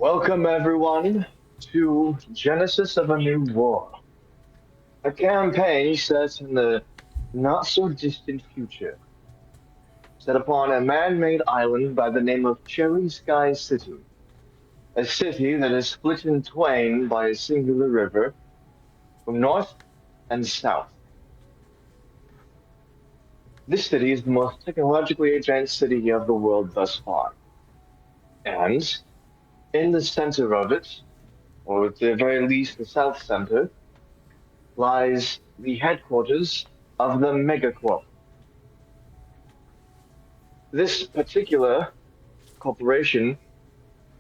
Welcome, everyone, to Genesis of a New War, a campaign set in the not so distant future, set upon a man made island by the name of Cherry Sky City, a city that is split in twain by a singular river from north and south. This city is the most technologically advanced city of the world thus far, and in the center of it, or at the very least the south center, lies the headquarters of the Megacorp. This particular corporation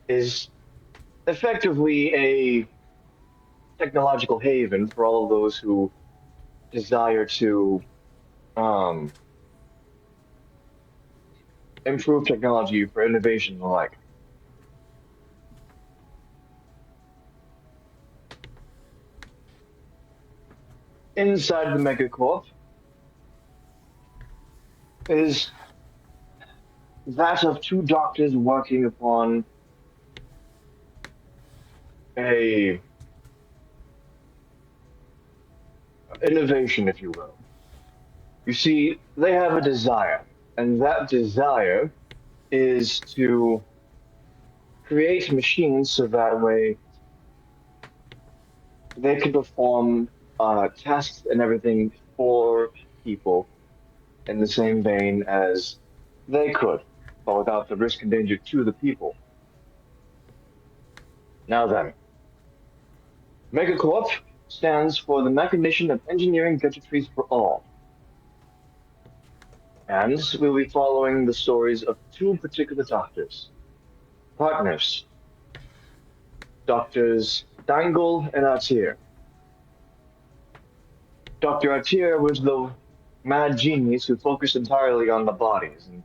is effectively a technological haven for all of those who desire to um, improve technology for innovation and the like. Inside the Megacorp is that of two doctors working upon a innovation, if you will. You see, they have a desire, and that desire is to create machines so that way they can perform tasks and everything for people in the same vein as they could, but without the risk and danger to the people. Now then, Megacorp stands for the Mechanician of Engineering Gadgetries for All, and we'll be following the stories of two particular doctors, partners, Doctors Dangle and Atir. Dr. Atir was the mad genius who focused entirely on the bodies and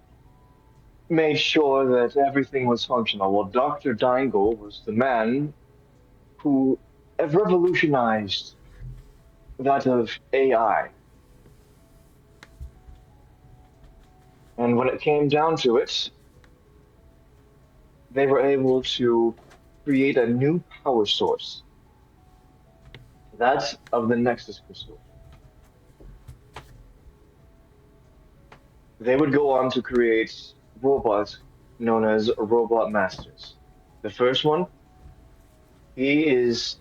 made sure that everything was functional, while Dr. Dangle was the man who have revolutionized that of AI. And when it came down to it, they were able to create a new power source, that of the Nexus crystal. They would go on to create robots known as robot masters. The first one, he is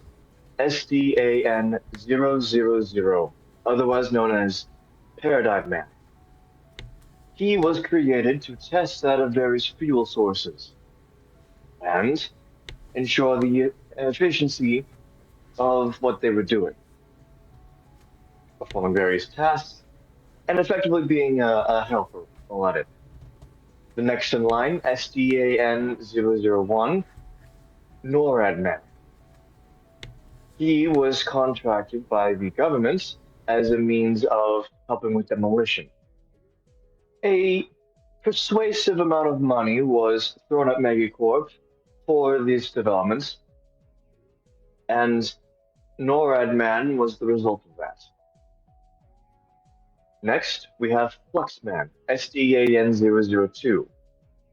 SDAN 000, otherwise known as Paradigm Man. He was created to test out of various fuel sources and ensure the efficiency of what they were doing, performing various tasks, and effectively being a helper at it. The next in line, SDAN 001, NORAD Man. He was contracted by the government as a means of helping with demolition. A persuasive amount of money was thrown at Megacorp for these developments, and NORAD Man was the result of that. Next, we have Fluxman, SDAN 002.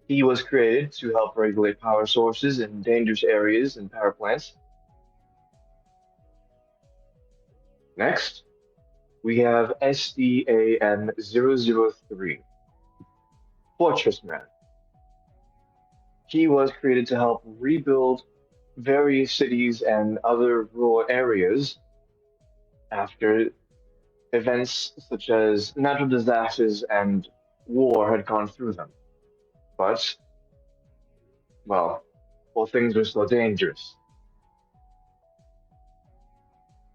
He was created to help regulate power sources in dangerous areas and power plants. Next, we have SDAN 003, Fortress Man. He was created to help rebuild various cities and other rural areas after events such as natural disasters and war had gone through them. But, well, things were still dangerous.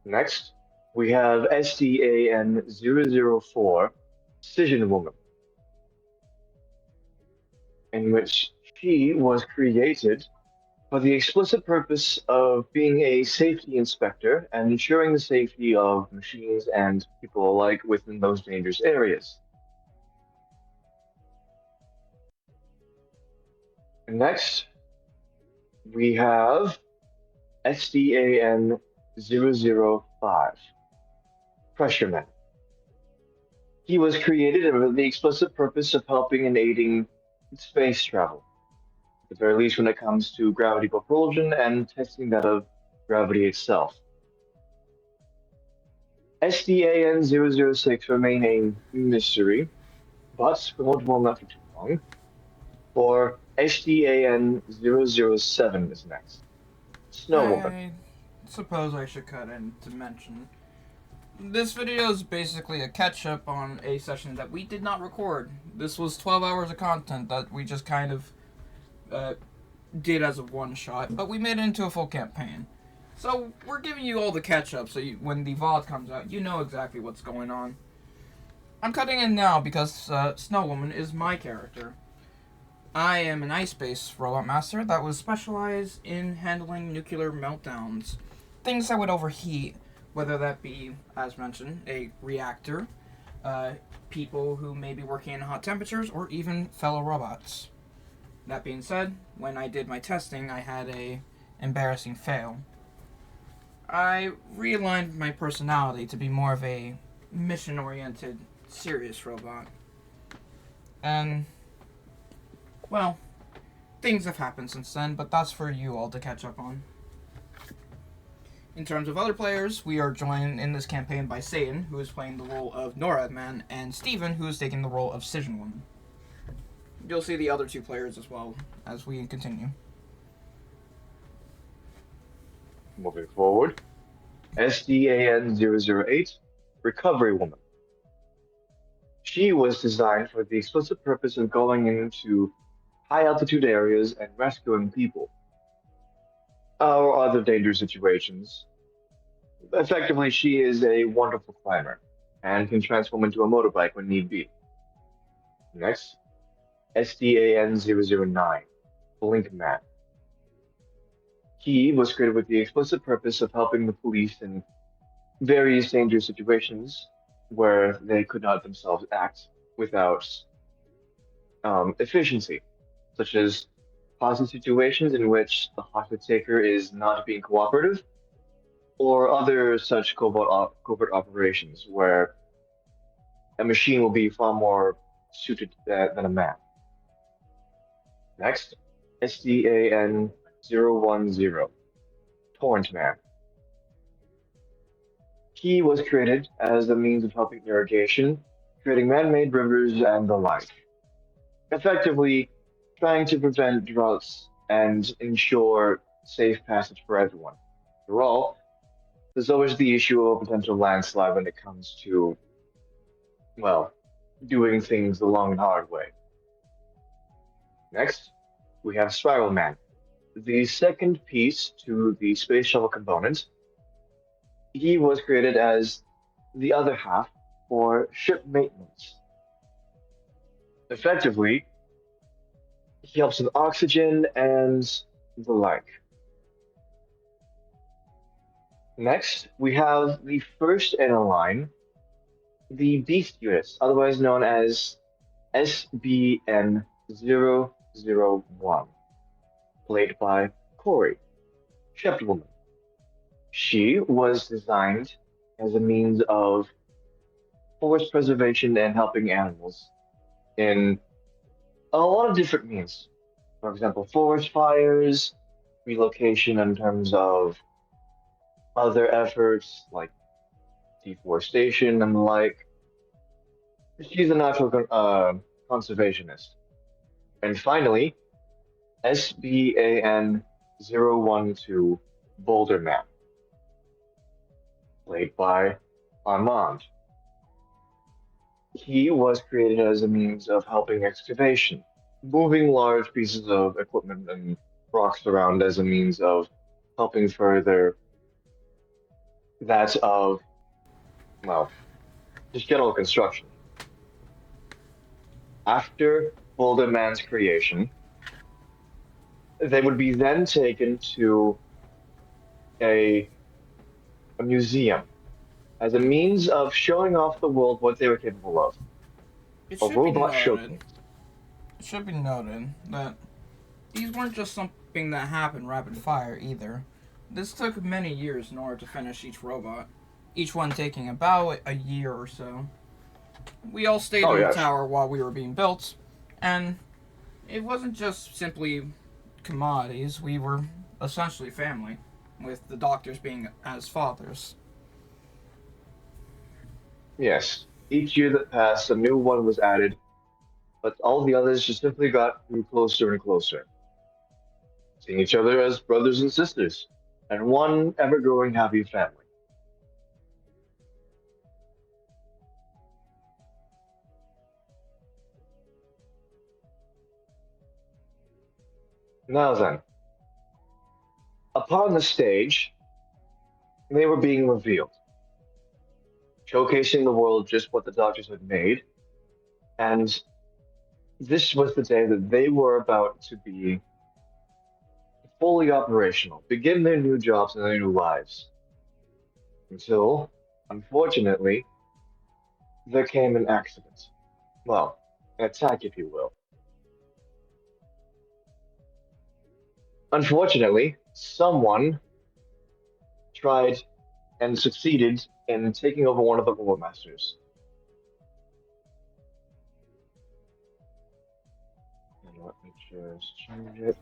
Next, we have SDAN 004, Cision Woman, in which she was created for the explicit purpose of being a safety inspector and ensuring the safety of machines and people alike within those dangerous areas. And next, we have SDAN 005, Pressureman. He was created with the explicit purpose of helping and aiding space travel. at the very least when it comes to gravity propulsion and testing that of gravity itself. SDAN-006 remain a mystery, but we won't dwell on that for too long. For SDAN-007 is next. Snow Woman. I suppose I should cut in to mention this video is basically a catch up on a session that we did not record. This was 12 hours of content that we just kind of uh, did as a one shot, but we made it into a full campaign. So we're giving you all the catch up, so when the VOD comes out, you know exactly what's going on. I'm cutting in now because Snow Woman is my character. I am an ice-based robot master that was specialized in handling nuclear meltdowns. Things that would overheat, whether that be, as mentioned, a reactor, people who may be working in hot temperatures, or even fellow robots. That being said, when I did my testing, I had a embarrassing fail. I realigned my personality to be more of a mission-oriented, serious robot. And well, things have happened since then, but that's for you all to catch up on. In terms of other players, we are joined in this campaign by Satan, who is playing the role of NORAD Man, and Steven, who is taking the role of Cision Woman. You'll see the other two players as well as we continue. Moving forward, SDAN-008, Recovery Woman. She was designed for the explicit purpose of going into high altitude areas and rescuing people, or other dangerous situations. Effectively, she is a wonderful climber and can transform into a motorbike when need be. Next, SDAN-009, Blink Man. He was created with the explicit purpose of helping the police in various dangerous situations where they could not themselves act without efficiency, such as hostage situations in which the hostage taker is not being cooperative, or other such covert operations where a machine will be far more suited than a man. Next, SDAN-010, Torrent Man. He was created as a means of helping irrigation, creating man-made rivers and the like, effectively trying to prevent droughts and ensure safe passage for everyone. After all, there's always the issue of a potential landslide when it comes to, well, doing things the long and hard way. Next, we have Spiral Man, the second piece to the space shuttle component. He was created as the other half for ship maintenance. Effectively, he helps with oxygen and the like. Next, we have the first in a line, the Beast Units, otherwise known as SBN-001, played by Corey, Shepherd Woman. She was designed as a means of forest preservation and helping animals in a lot of different means. For example, forest fires, relocation in terms of other efforts like deforestation and the like. She's a natural conservationist. And finally, SBAN-012, Boulder Man, played by Armand. He was created as a means of helping excavation, moving large pieces of equipment and rocks around as a means of helping further that of, well, just general construction. After Boulder Man's creation, they would be then taken to a, a museum as a means of showing off the world what they were capable of. It A should be robot noted. showcase. It should be noted that these weren't just something that happened rapid fire either. This took many years in order to finish each robot, each one taking about a year or so. We all stayed Oh in the yes, tower while we were being built, and it wasn't just simply commodities, we were essentially family, with the doctors being as fathers. Yes, each year that passed, a new one was added, but all the others just simply got closer and closer, seeing each other as brothers and sisters, and one ever-growing happy family. Now then, upon the stage, they were being revealed, showcasing the world just what the doctors had made, and this was the day that they were about to be fully operational, begin their new jobs and their new lives. Until, unfortunately, there came an accident. Well, an attack, if you will. Unfortunately, someone tried and succeeded in taking over one of the robot masters. And let me just change it.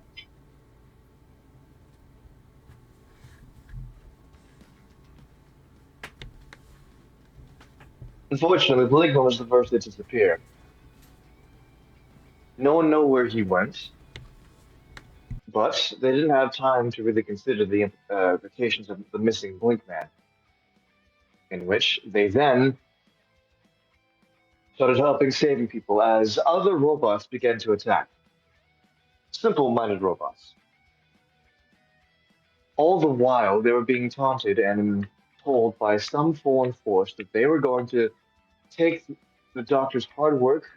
Unfortunately, Blinkman was the first to disappear. No one knew where he went, but they didn't have time to really consider the implications of the missing Blinkman, in which they then started helping saving people as other robots began to attack. Simple-minded robots. All the while, they were being taunted and told by some foreign force that they were going to take the doctor's hard work,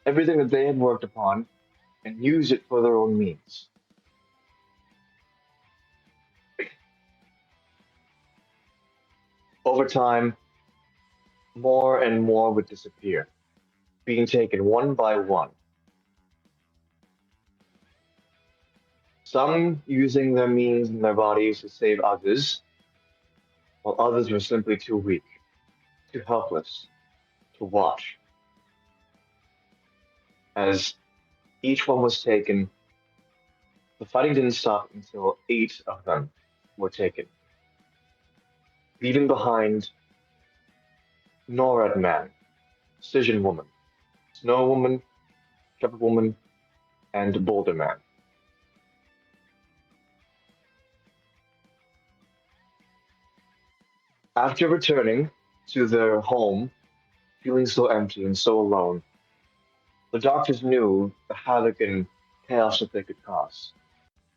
everything that they had worked upon, and use it for their own means. Over time, more and more would disappear, being taken one by one. Some using their means and their bodies to save others, while others were simply too weak, too helpless to watch. As each one was taken, the fighting didn't stop until 8 of them were taken, leaving behind NORAD Man, Cision Woman, Snow Woman, Shepherd Woman, and Boulder Man. After returning to their home, feeling so empty and so alone, the doctors knew the havoc and chaos that they could cause.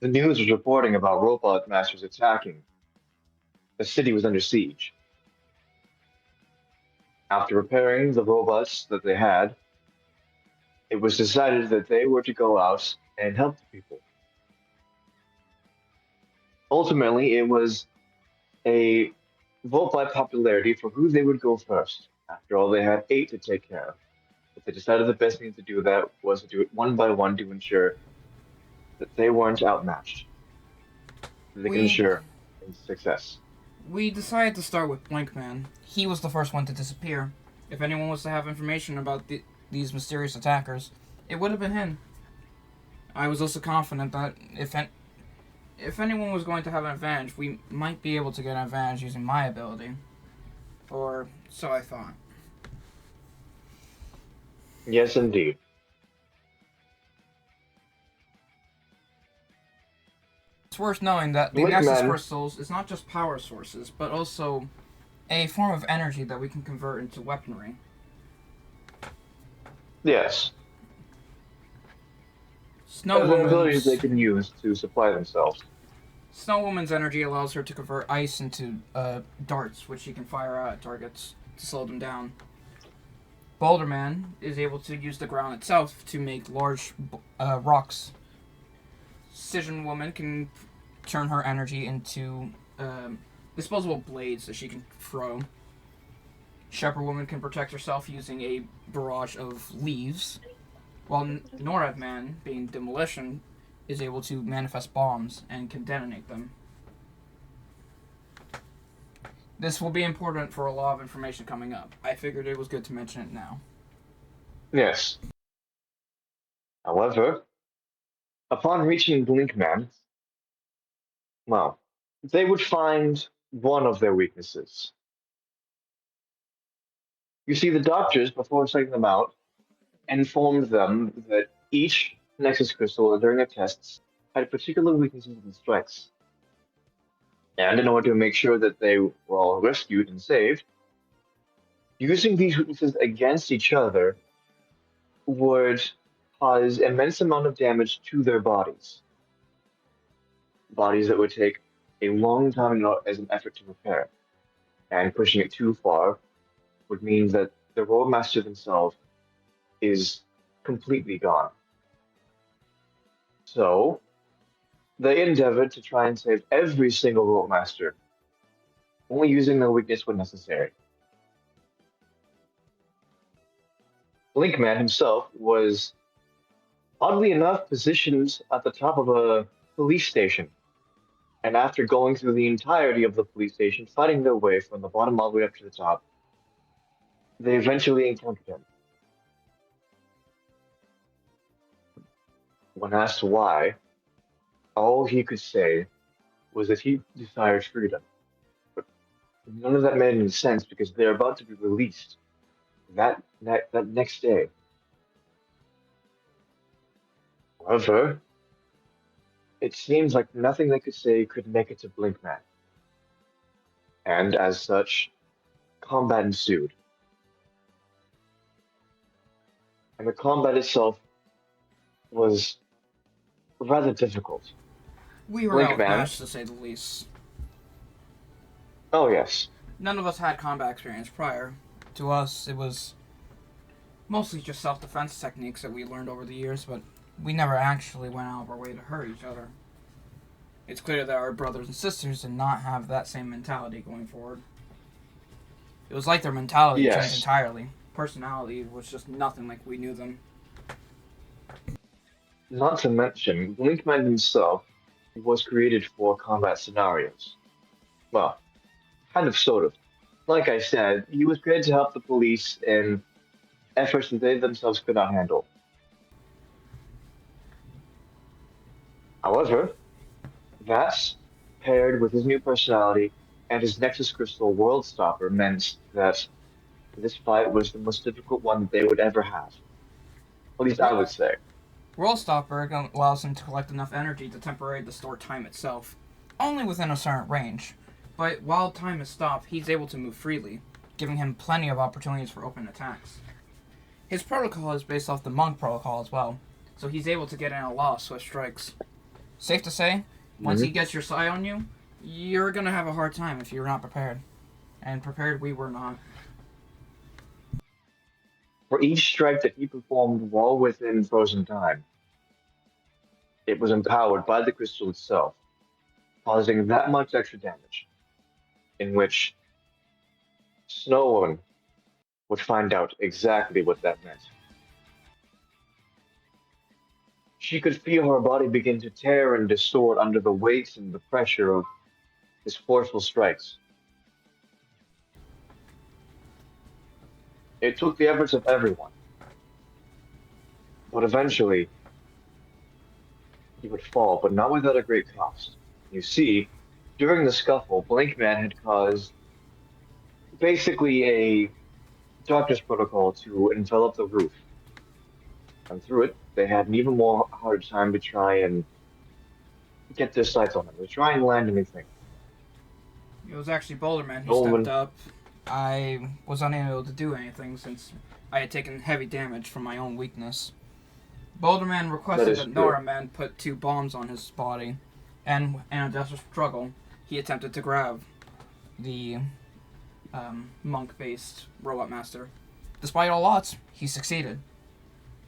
The news was reporting about robot masters attacking. The city was under siege. After repairing the robots that they had, it was decided that they were to go out and help the people. Ultimately, it was a vote by popularity for who they would go first. After all, they had 8 to take care of. But they decided the best thing to do that was to do it one by one to ensure that they weren't outmatched. They could We ensure success. we decided to start with Blinkman. He was the first one to disappear. If anyone was to have information about these mysterious attackers, it would have been him. I was also confident that if anyone was going to have an advantage, we might be able to get an advantage using my ability. Or so I thought. Yes, indeed. It's worth knowing that the Nexus Blinkman, crystals is not just power sources, but also a form of energy that we can convert into weaponry. yes, Snow the abilities they Woman's can use to supply themselves. Snow Woman's energy allows her to convert ice into darts, which she can fire out at targets to slow them down. Boulder Man is able to use the ground itself to make large rocks. Cision Woman can turn her energy into disposable blades that she can throw. Shepherd Woman can protect herself using a barrage of leaves, while NORAD Man, being demolition, is able to manifest bombs and can detonate them. This will be important for a lot of information coming up. I figured it was good to mention it now. Yes. However, Upon reaching Blinkman, well, they would find one of their weaknesses. You see, the doctors, before setting them out, informed them that each Nexus crystal during their tests had particular weaknesses and strengths. And in order to make sure that they were all rescued and saved, using these weaknesses against each other would cause immense amount of damage to their bodies that would take a long time as an effort to repair. And pushing it too far would mean that the Roadmaster themselves is completely gone. So they endeavored to try and save every single Roadmaster, only using their weakness when necessary. Blinkman himself was, oddly enough, positioned at the top of a police station. And after going through the entirety of the police station, fighting their way from the bottom all the way up to the top, they eventually encountered him. When asked why, all he could say was that he desired freedom. But none of that made any sense because they're about to be released that next day. However, it seems like nothing they could say could make it to Blinkman. And as such, combat ensued. And the combat itself was rather difficult. We were Blinkman, outmatched, to say the least. oh yes, None of us had combat experience prior. To us, it was mostly just self-defense techniques that we learned over the years, but we never actually went out of our way to hurt each other. It's clear that our brothers and sisters did not have that same mentality going forward. It was like their mentality changed yes. entirely. Personality was just nothing like we knew them. Not to mention, Blinkman himself was created for combat scenarios. Well, kind of, sort of. Like I said, he was created to help the police in efforts that they themselves could not handle. However, that, paired with his new personality and his Nexus Crystal World Stopper, meant that this fight was the most difficult one that they would ever have. At least I would say. World Stopper allows him to collect enough energy to temporarily distort time itself, only within a certain range. But while time is stopped, he's able to move freely, giving him plenty of opportunities for open attacks. His protocol is based off the monk protocol as well, so he's able to get in a lot of swift strikes. Safe to say, once he Mhm. gets your sight on you, you're gonna have a hard time if you're not prepared. And prepared we were not. For each strike that he performed while within frozen time, it was empowered by the crystal itself, causing that much extra damage, in which no one would find out exactly what that meant. She could feel her body begin to tear and distort under the weight and the pressure of his forceful strikes. It took the efforts of everyone, but eventually he would fall, but not without a great cost. You see, during the scuffle, Blinkman had caused basically a darkness protocol to envelop the roof, and through it, they had an even more hard time to try and get their sights on him, to try and land anything. It was actually Boulderman who No stepped one, up. I was unable to do anything since I had taken heavy damage from my own weakness. Boulderman that requested is that true. Noraman put two bombs on his body, and in a desperate struggle, he attempted to grab the monk-based robot master. Despite all odds, he succeeded,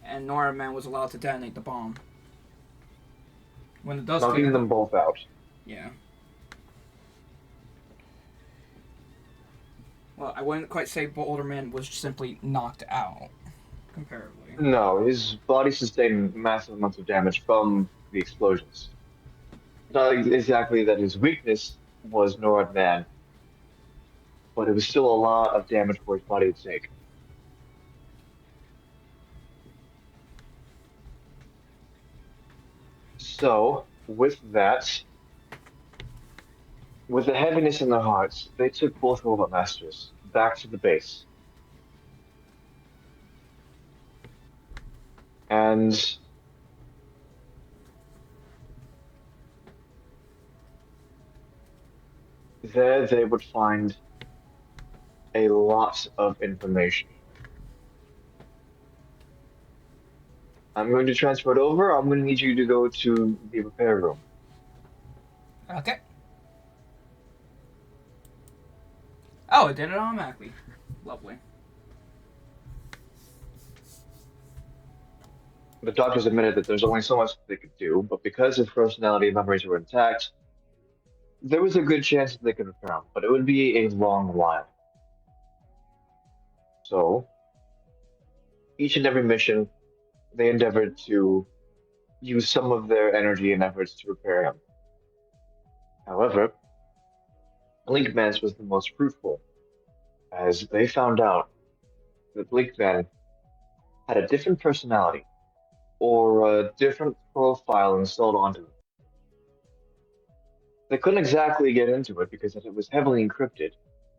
and Noraman was allowed to detonate the bomb. When the dust Knocking cleared, them both out. yeah. Well, I wouldn't quite say Boulderman was simply knocked out, comparatively. No, his body sustained massive amounts of damage from the explosions. Not exactly that his weakness was Norad Man, but it was still a lot of damage for his body to take. So, with that, with the heaviness in their hearts, they took both robot masters back to the base. And there they would find a lot of information. I'm going to transfer it over. I'm going to need you to go to the repair room. Okay. Oh, it did it automatically. Lovely. The doctors admitted that there's only so much they could do, but because his personality and memories were intact, there was a good chance that they could repair him, but it would be a long while. So, each and every mission, they endeavored to use some of their energy and efforts to repair him. However, Blinkman's was the most fruitful, as they found out that Blinkman had a different personality or a different profile installed onto him. They couldn't exactly get into it because it was heavily encrypted,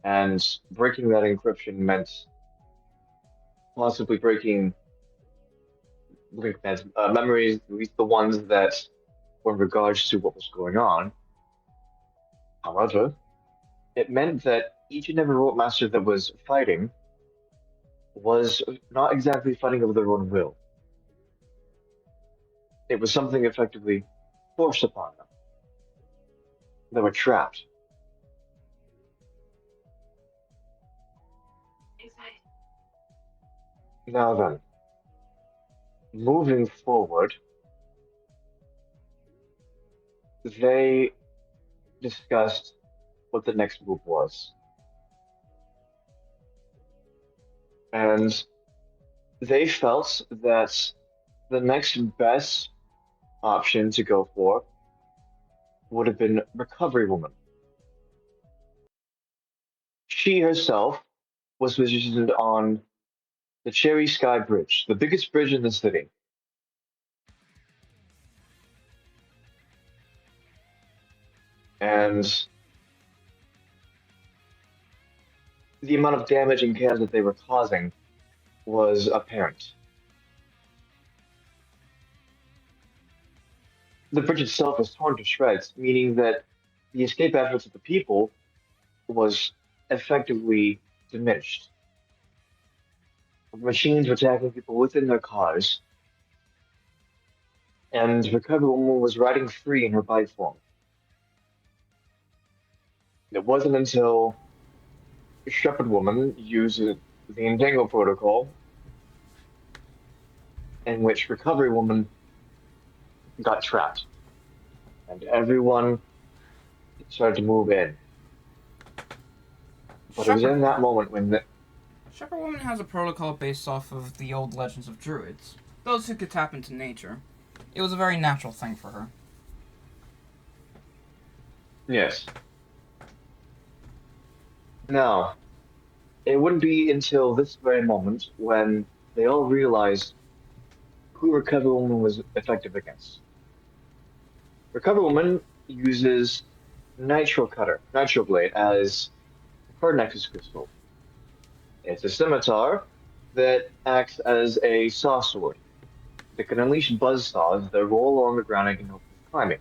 and breaking that encryption meant possibly breaking Blinkman's memories, at least the ones that were in regards to what was going on. However, it meant that each and every rope master that was fighting was not exactly fighting of their own will. It was something effectively forced upon them. They were trapped. Now then, moving forward, they discussed what the next move was. And they felt that the next best option to go for would have been Recovery Woman. She herself was positioned on the Cherry Sky Bridge, the biggest bridge in the city. And the amount of damage and chaos that they were causing was apparent. The bridge itself was torn to shreds, meaning that the escape efforts of the people was effectively diminished. Machines were attacking people within their cars, and Recovery Woman was riding free in her bike form. It wasn't until Shepherd Woman used the Entangle Protocol, in which Recovery Woman got trapped, and everyone started to move in. But it was Shepherd in that moment when Shepherd Woman has a protocol based off of the old legends of druids, those who could tap into nature. It was a very natural thing for her. yes. Now, it wouldn't be until this very moment when they all realized who Recovery Woman was effective against. Recovery Woman uses Nitro Blade, as her Nexus Crystal. It's a scimitar that acts as a saw sword that can unleash buzzsaws that roll along the ground and can help with climbing.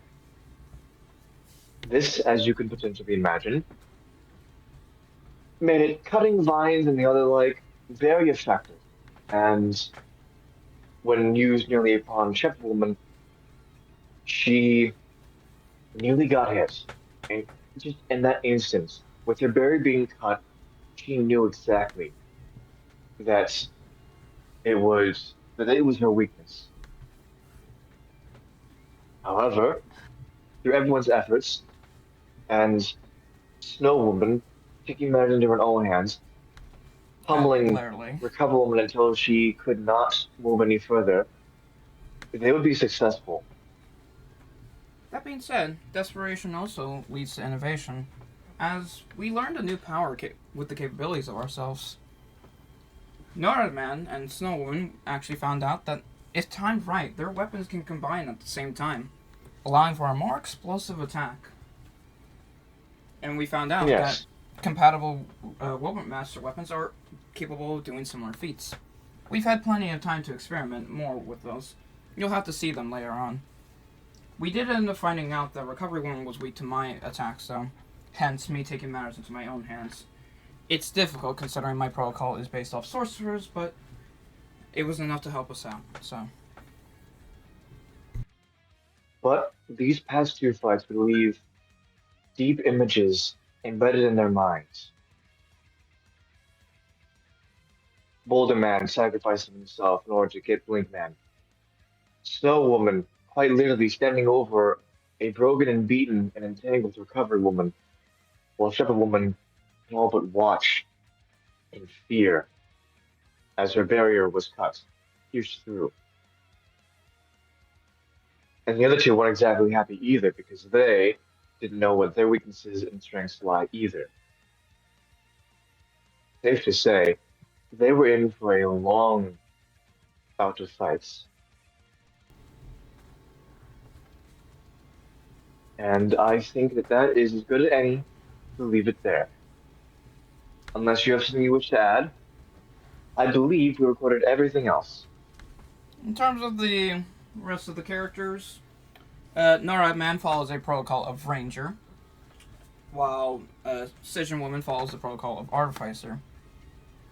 This, as you can potentially imagine, made it cutting vines and the other like very effective. And when used nearly upon Shepherd Woman, she nearly got hit. And just in that instance, with her berry being cut, she knew exactly that it was her weakness. However, through everyone's efforts and Snow Woman taking matters into her own hands, pummeling Clearly. Recover Woman until she could not move any further, they would be successful. That being said, desperation also leads to innovation, as we learned a new power with the capabilities of ourselves. Man and Snow Woman actually found out that if timed right, their weapons can combine at the same time. allowing for a more explosive attack. And we found out that Yes, compatible Wilbert Master weapons are capable of doing similar feats. We've had plenty of time to experiment more with those. You'll have to see them later on. We did end up finding out that Recovery Woman was weak to my attacks, so hence me taking matters into my own hands. It's difficult considering my protocol is based off sorcerers, but it was enough to help us out, so. but these past two fights would leave deep images embedded in their minds. Boulder Man sacrificing himself in order to get Blink Man. Snow Woman quite literally standing over a broken and beaten and entangled Recovery Woman, while Shepherd Woman can all but watch in fear as her barrier was cut, pierced through. And the other two weren't exactly happy either because they didn't know what their weaknesses and strengths lie either. Safe to say, they were in for a long bout of fights. And I think that that is as good as any to leave it there. Unless you have something you wish to add, I believe we recorded everything else. In terms of the rest of the characters, Norad Man follows a protocol of Ranger, while Decision Woman follows the protocol of Artificer.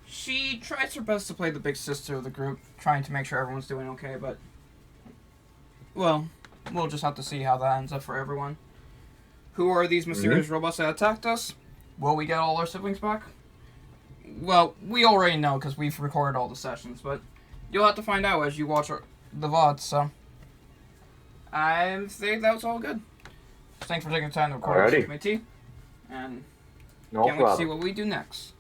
She tries her best to play the big sister of the group, trying to make sure everyone's doing okay, but, well, we'll just have to see how that ends up for everyone. Who are these mysterious robots that attacked us? Will we get all our siblings back? Well, we already know because we've recorded all the sessions, but you'll have to find out as you watch the VODs, so. I think that was all good. Thanks for taking the time to record this Alrighty, with me, T. And no can't wait to see problem. what we do next.